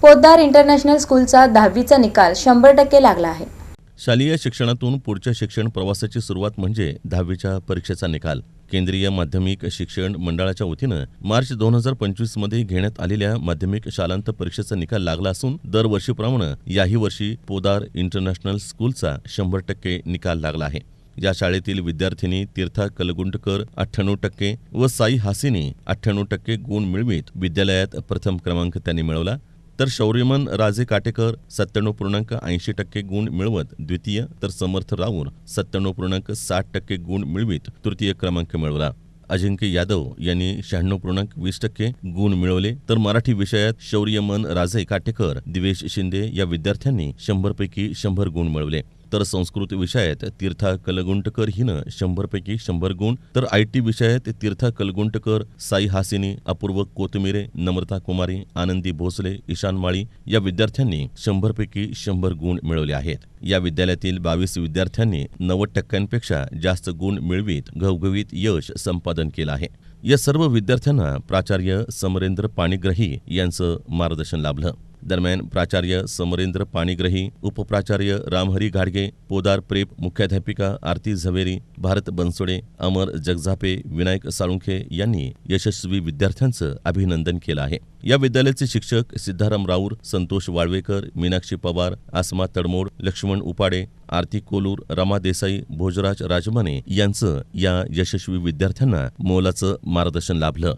Poddar international स्कूलचा 10वीचा निकाल 100% लागला आहे। शालेय शिक्षणातून पुढच्या शिक्षण प्रवासाची सुरुवात म्हणजे 10वीच्या परीक्षेचा निकाल। केंद्रीय माध्यमिक शिक्षण मंडळाच्या वतीनं मार्च 2025 मध्ये घेण्यात आलेल्या माध्यमिक शालांत परीक्षेचा निकाल लागला असून दरवर्षीप्रमाणे याही वर्षी पोद्दार इंटरनॅशनल स्कूलचा 100% निकाल लागला आहे। या शाळेतील विद्यार्थिनी तीर्था कलगुंटकर 98% व साई हासिनी 98% गुण मिळवित विद्यालयात प्रथम क्रमांक त्यांनी मिळवला, तर शौर्यमन राजे काटेकर 97.80% गुण मिळवत द्वितीय, तर समर्थ राऊर 97.60% गुण मिळवित तृतीय क्रमांक मिळवला। अजिंक्य यादव यांनी 96.20% गुण मिळवले, तर मराठी विषयात शौर्यमन राजे काटेकर, दिवेश शिंदे या विद्यार्थ्यांनी 100 पैकी 100 गुण मिळवले, तर संस्कृत विषयात तीर्था कलगुंटकर हिनं 100 पैकी 100 गुण, तर IT विषयात तीर्था कलगुंटकर, साई हासिनी, अपूर्व कोतमिरे, नम्रता कुमारी, आनंदी भोसले, ईशान माळी या विद्यार्थ्यांनी 100 पैकी 100 गुण मिळवले आहेत। या विद्यालयातील 22 विद्यार्थ्यांनी 90%पेक्षा जास्त गुण मिळवित घवघवीत यश संपादन केलं आहे। या सर्व विद्यार्थ्यांना प्राचार्य समरेंद्र पाणिग्रही यांचं मार्गदर्शन लाभलं। दरम्यान प्राचार्य समरेंद्र पाणिग्रही, उपप्राचार्य रामहरी घाडगे, पोद्दार प्रेप मुख्याध्यापिका आरती झवेरी, भारत बनसोडे, अमर जगझापे, विनायक साळुंखे यांनी यशस्वी विद्यार्थ्यांचं अभिनंदन केलं आहे। या विद्यालयाचे शिक्षक सिद्धाराम राऊर, संतोष वाळवेकर, मीनाक्षी पवार, आसमा तडमोड, लक्ष्मण उपाडे, आरती कोलूर, रमा देसाई, भोजराज राजमाने यांचं या यशस्वी विद्यार्थ्यांना मोलाचं मार्गदर्शन लाभलं।